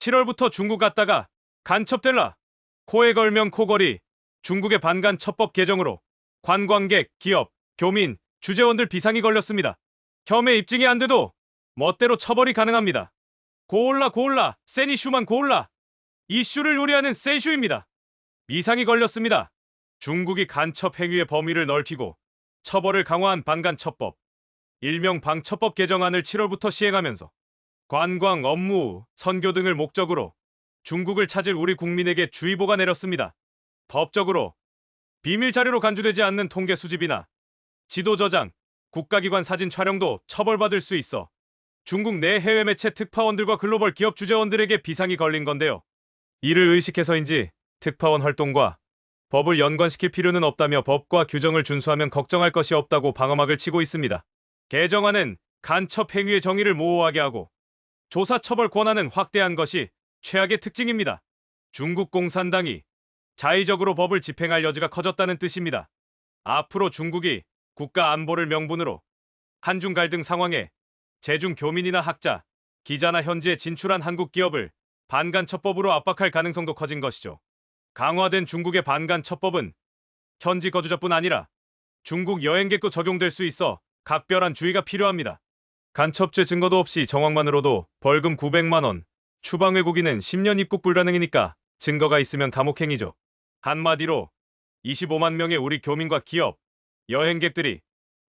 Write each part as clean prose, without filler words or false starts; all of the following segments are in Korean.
7월부터 중국 갔다가 간첩될라. 코에 걸면 코걸이. 중국의 반간첩법 개정으로 관광객, 기업, 교민, 주재원들 비상이 걸렸습니다. 혐의 입증이 안 돼도 멋대로 처벌이 가능합니다. 고올라, 센 이슈만 고올라. 이슈를 요리하는 센슈입니다. 비상이 걸렸습니다. 중국이 간첩 행위의 범위를 넓히고 처벌을 강화한 반간첩법, 일명 방첩법 개정안을 7월부터 시행하면서 관광, 업무, 선교 등을 목적으로 중국을 찾을 우리 국민에게 주의보가 내렸습니다. 법적으로 비밀 자료로 간주되지 않는 통계 수집이나 지도 저장, 국가기관 사진 촬영도 처벌받을 수 있어 중국 내 해외 매체 특파원들과 글로벌 기업 주재원들에게 비상이 걸린 건데요. 이를 의식해서인지 특파원 활동과 법을 연관시킬 필요는 없다며 법과 규정을 준수하면 걱정할 것이 없다고 방어막을 치고 있습니다. 개정안은 간첩 행위의 정의를 모호하게 하고 조사 처벌 권한은 확대한 것이 최악의 특징입니다. 중국 공산당이 자의적으로 법을 집행할 여지가 커졌다는 뜻입니다. 앞으로 중국이 국가 안보를 명분으로 한중 갈등 상황에 제중 교민이나 학자, 기자나 현지에 진출한 한국 기업을 반간첩법으로 압박할 가능성도 커진 것이죠. 강화된 중국의 반간첩법은 현지 거주자뿐 아니라 중국 여행객도 적용될 수 있어 각별한 주의가 필요합니다. 간첩죄 증거도 없이 정황만으로도 벌금 900만 원, 추방 외국인은 10년 입국 불가능이니까 증거가 있으면 감옥행위죠. 한마디로 25만 명의 우리 교민과 기업, 여행객들이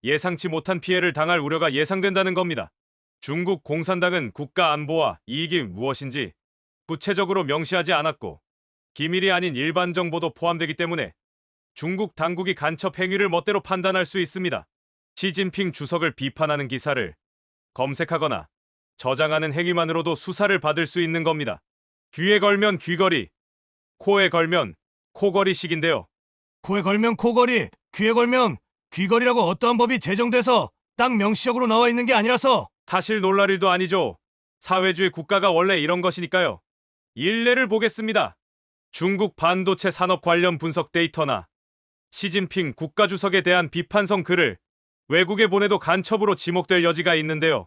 예상치 못한 피해를 당할 우려가 예상된다는 겁니다. 중국 공산당은 국가 안보와 이익이 무엇인지 구체적으로 명시하지 않았고 기밀이 아닌 일반 정보도 포함되기 때문에 중국 당국이 간첩 행위를 멋대로 판단할 수 있습니다. 시진핑 주석을 비판하는 기사를 검색하거나 저장하는 행위만으로도 수사를 받을 수 있는 겁니다. 귀에 걸면 귀걸이, 코에 걸면 코걸이식인데요. 코에 걸면 코걸이, 귀에 걸면 귀걸이라고 어떠한 법이 제정돼서 딱 명시적으로 나와 있는 게 아니라서 사실 놀랄 일도 아니죠. 사회주의 국가가 원래 이런 것이니까요. 일례를 보겠습니다. 중국 반도체 산업 관련 분석 데이터나 시진핑 국가주석에 대한 비판성 글을 외국에 보내도 간첩으로 지목될 여지가 있는데요.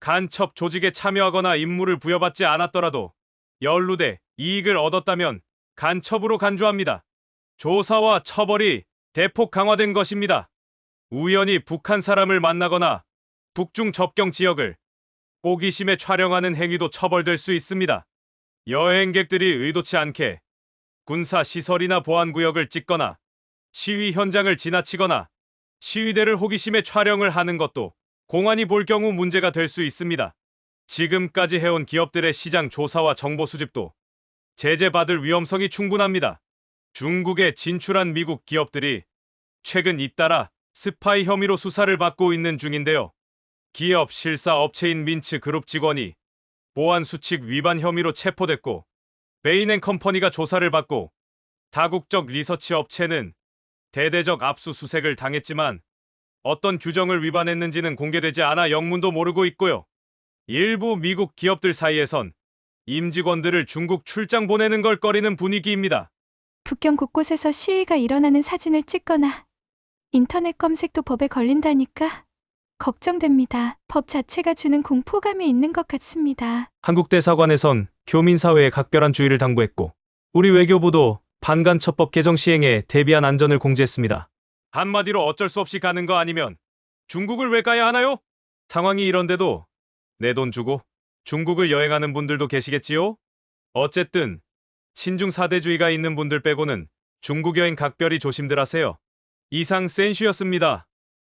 간첩 조직에 참여하거나 임무를 부여받지 않았더라도 연루돼 이익을 얻었다면 간첩으로 간주합니다. 조사와 처벌이 대폭 강화된 것입니다. 우연히 북한 사람을 만나거나 북중 접경 지역을 호기심에 촬영하는 행위도 처벌될 수 있습니다. 여행객들이 의도치 않게 군사 시설이나 보안구역을 찍거나 시위 현장을 지나치거나 시위대를 호기심에 촬영을 하는 것도 공안이 볼 경우 문제가 될 수 있습니다. 지금까지 해온 기업들의 시장 조사와 정보 수집도 제재받을 위험성이 충분합니다. 중국에 진출한 미국 기업들이 최근 잇따라 스파이 혐의로 수사를 받고 있는 중인데요. 기업 실사 업체인 민츠 그룹 직원이 보안 수칙 위반 혐의로 체포됐고 베인앤컴퍼니가 조사를 받고 다국적 리서치 업체는 대대적 압수수색을 당했지만 어떤 규정을 위반했는지는 공개되지 않아 영문도 모르고 있고요. 일부 미국 기업들 사이에선 임직원들을 중국 출장 보내는 걸 꺼리는 분위기입니다. 북경 곳곳에서 시위가 일어나는 사진을 찍거나 인터넷 검색도 법에 걸린다니까 걱정됩니다. 법 자체가 주는 공포감이 있는 것 같습니다. 한국 대사관에선 교민사회에 각별한 주의를 당부했고 우리 외교부도 반간첩법 개정 시행에 대비한 안전을 공지했습니다. 한마디로 어쩔 수 없이 가는 거 아니면 중국을 왜 가야 하나요? 상황이 이런데도 내 돈 주고 중국을 여행하는 분들도 계시겠지요? 어쨌든 신중 사대주의가 있는 분들 빼고는 중국 여행 각별히 조심들 하세요. 이상 센슈였습니다.